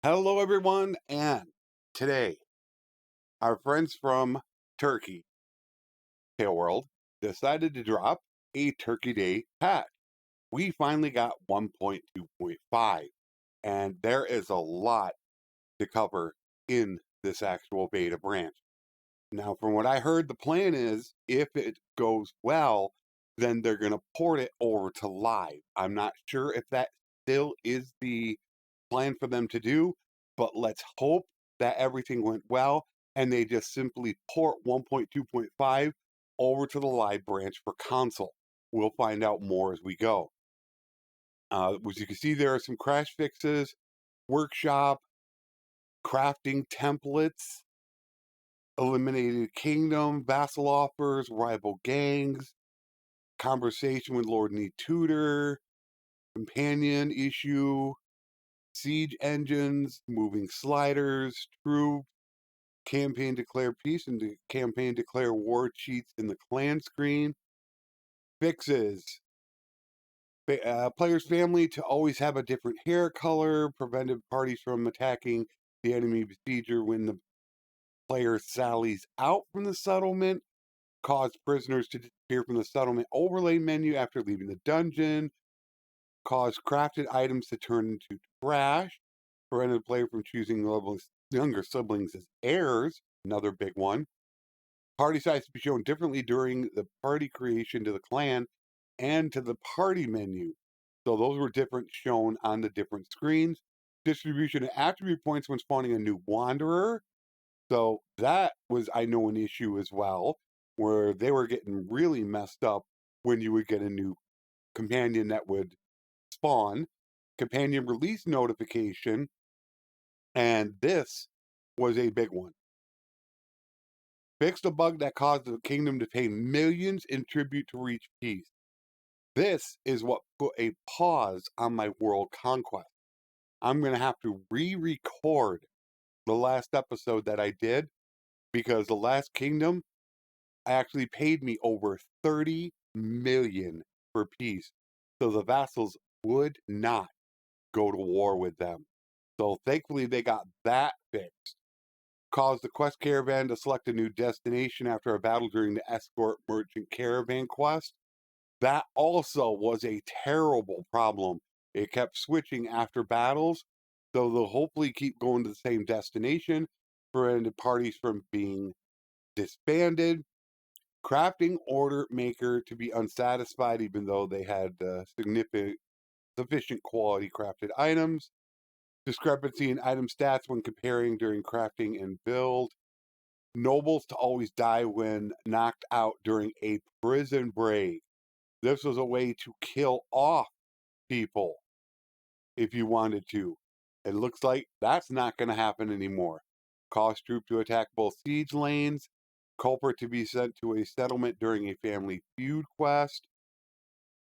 Hello, everyone, and today our friends from Turkey, Tail World, decided to drop a Turkey Day patch. We finally got 1.2.5, and there is a lot to cover in this actual beta branch. Now, from what I heard, the plan is if it goes well, then they're going to port it over to live. I'm not sure if that still is the plan for them to do, but let's hope that everything went well and they just simply port 1.2.5 over to the live branch for console. We'll find out more as we go. As you can see, there are some crash fixes, workshop, crafting templates, eliminated kingdom, vassal offers, rival gangs, conversation with Lord Need Tutor, companion issue, siege engines, moving sliders, troops, campaign declare peace and campaign declare war cheats in the clan screen, fixes. Player's family to always have a different hair color, prevented parties from attacking the enemy besieger when the player sallies out from the settlement, caused prisoners to disappear from the settlement overlay menu after leaving the dungeon, caused crafted items to turn into trash, prevented the player from choosing younger siblings as heirs, another big one. Party size to be shown differently during the party creation to the clan and to the party menu. So those were different shown on the different screens. Distribution of attribute points when spawning a new wanderer. So that was, I know, an issue as well, where they were getting really messed up when you would get a new companion that would spawn, companion release notification, and this was a big one. Fixed a bug that caused the kingdom to pay millions in tribute to reach peace. This is what put a pause on my world conquest. I'm going to have to re-record the last episode that I did because the last kingdom actually paid me over 30 million for peace. So the vassals would not go to war with them. So thankfully they got that fixed. Caused the quest caravan to select a new destination after a battle during the escort merchant caravan quest. That also was a terrible problem. It kept switching after battles, so they'll hopefully keep going to the same destination, prevented parties from being disbanded. Crafting order maker to be unsatisfied, even though they had sufficient quality crafted items. Discrepancy in item stats when comparing during crafting and build. Nobles to always die when knocked out during a prison break. This was a way to kill off people if you wanted to. It looks like that's not going to happen anymore. Cause troop to attack both siege lanes. Culprit to be sent to a settlement during a family feud quest.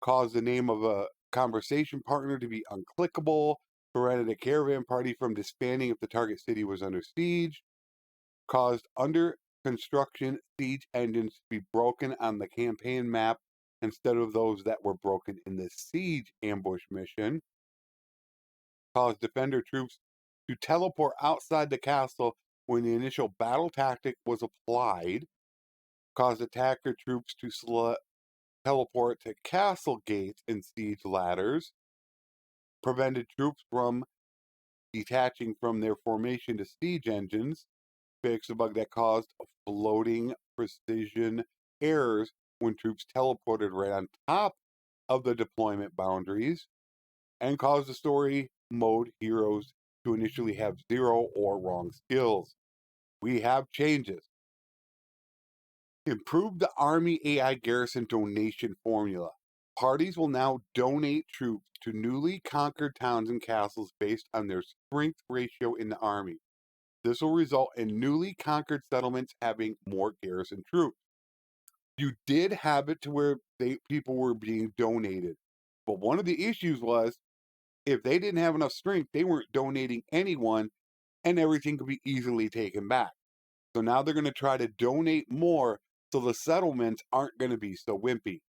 Cause the name of a conversation partner to be unclickable. Prevented a caravan party from disbanding if the target city was under siege. Caused under construction siege engines to be broken on the campaign map instead of those that were broken in the siege ambush mission. Caused defender troops to teleport outside the castle when the initial battle tactic was applied. Caused attacker troops to teleport to castle gates and siege ladders. Prevented troops from detaching from their formation to siege engines. Fixed a bug that caused floating precision errors when troops teleported right on top of the deployment boundaries, and caused the story mode heroes to initially have 0 or wrong skills. We have changes. Improved the Army AI garrison donation formula. Parties will now donate troops to newly conquered towns and castles based on their strength ratio in the army. This will result in newly conquered settlements having more garrison troops. You did have it to where people were being donated, but one of the issues was if they didn't have enough strength, they weren't donating anyone, and everything could be easily taken back. So now they're going to try to donate more, so the settlements aren't going to be so wimpy.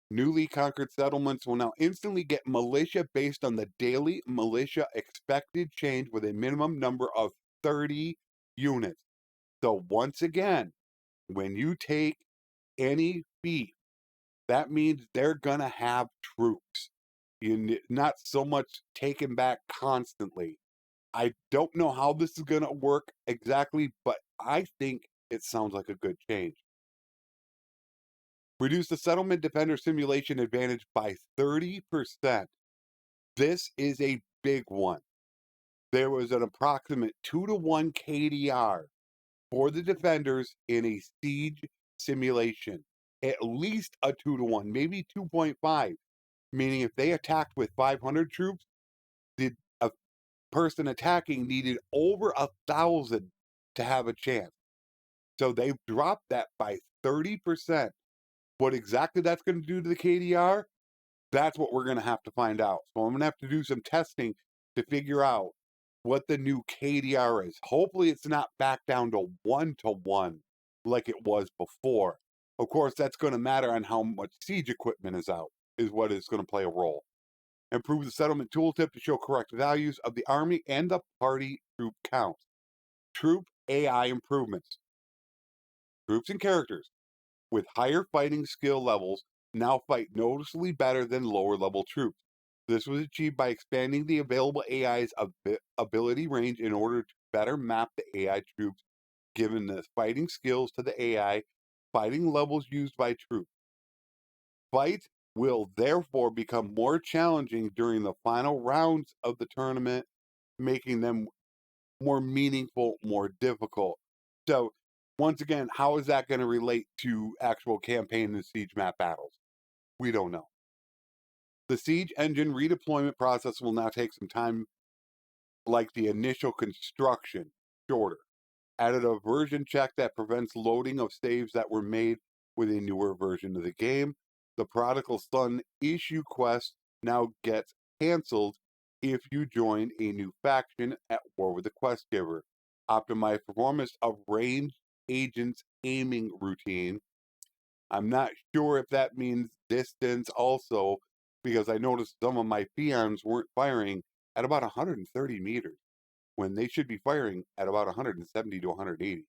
Newly conquered settlements will now instantly get militia based on the daily militia expected change with a minimum number of 30 units. So, once again, when you take any fief, that means they're going to have troops. Not so much taken back constantly. I don't know how this is going to work exactly, but I think it sounds like a good change. Reduce the settlement defender simulation advantage by 30%. This is a big one. There was an approximate 2-to-1 KDR for the defenders in a siege simulation. At least a 2-to-1, maybe 2.5. Meaning if they attacked with 500 troops, the a person attacking needed over 1,000 to have a chance. So they've dropped that by 30%. What exactly that's going to do to the KDR, that's what we're going to have to find out. So I'm going to have to do some testing to figure out what the new KDR is. Hopefully it's not back down to 1-to-1 like it was before. Of course, that's going to matter on how much siege equipment is out, is what is going to play a role. Improve the settlement tooltip to show correct values of the army and the party troop counts. Troop AI improvements. Troops and characters with higher fighting skill levels now fight noticeably better than lower level troops. This was achieved by expanding the available AI's ability range in order to better map the AI troops given the fighting skills to the AI fighting levels used by troops. Fights will therefore become more challenging during the final rounds of the tournament, making them more meaningful, more difficult. So, once again, how is that going to relate to actual campaign and siege map battles? We don't know. The siege engine redeployment process will now take some time, like the initial construction, shorter. Added a version check that prevents loading of saves that were made with a newer version of the game. The Prodigal Son issue quest now gets canceled if you join a new faction at war with the quest giver. Optimize performance of ranged agents aiming routine. I'm not sure if that means distance also, because I noticed some of my peons weren't firing at about 130 meters when they should be firing at about 170 to 180.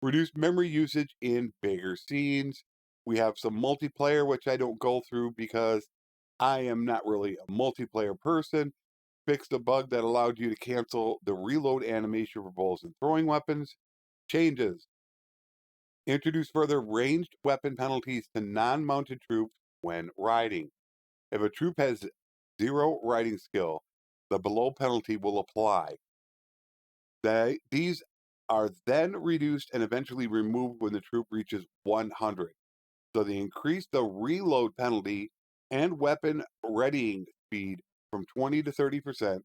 Reduce memory usage in bigger scenes. We have some multiplayer, which I don't go through because I am not really a multiplayer person. Fixed a bug that allowed you to cancel the reload animation for bows and throwing weapons. Changes. Introduce further ranged weapon penalties to non-mounted troops when riding. If a troop has 0 riding skill, the below penalty will apply. These are then reduced and eventually removed when the troop reaches 100. So they increase the reload penalty and weapon readying speed from 20 to 30%,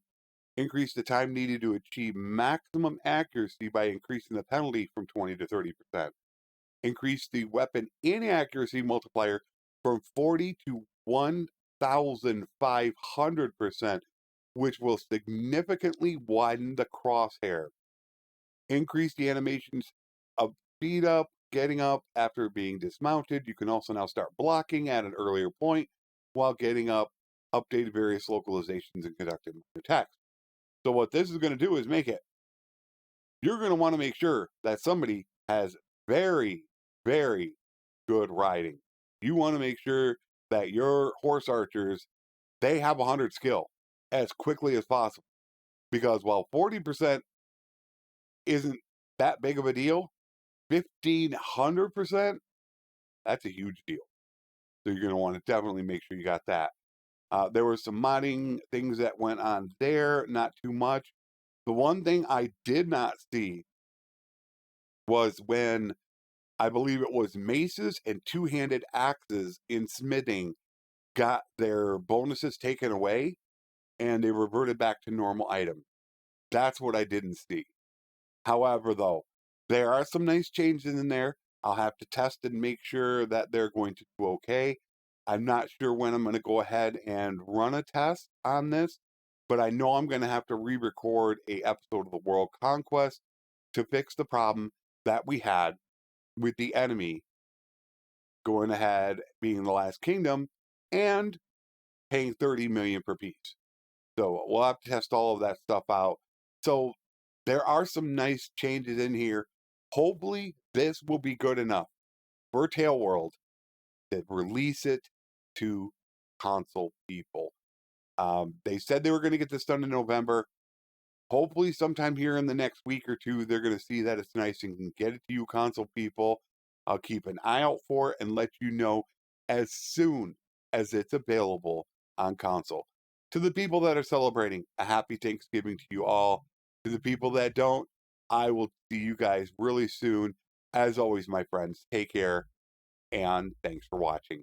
increase the time needed to achieve maximum accuracy by increasing the penalty from 20 to 30%, increase the weapon inaccuracy multiplier from 40 to 1,500%, which will significantly widen the crosshair. Increase the animations of speed up, getting up after being dismounted. You can also now start blocking at an earlier point while getting up, updated various localizations, and conducted attacks. So what this is going to do is make it, you're going to want to make sure that somebody has very, very good riding. You want to make sure that your horse archers, they have 100 skill as quickly as possible. Because while 40% isn't that big of a deal, 1,500%, that's a huge deal. So you're going to want to definitely make sure you got that. There were some modding things that went on there, not too much. The one thing I did not see was when I believe it was maces and two-handed axes in smithing got their bonuses taken away and they reverted back to normal items. That's what I didn't see. However, though, there are some nice changes in there. I'll have to test and make sure that they're going to do okay. I'm not sure when I'm going to go ahead and run a test on this, but I know I'm going to have to re-record a episode of the World Conquest to fix the problem that we had with the enemy going ahead being the last kingdom and paying $30 million per piece. So we'll have to test all of that stuff out. So there are some nice changes in here. Hopefully this will be good enough for Tail World to release it to console people. They said they were going to get this done in November. Hopefully sometime here in the next week or two, they're going to see that it's nice and can get it to you console people. I'll keep an eye out for it and let you know as soon as it's available on console. To the people that are celebrating, a happy Thanksgiving to you all. To the people that don't, I will see you guys really soon. As always, my friends, take care and thanks for watching.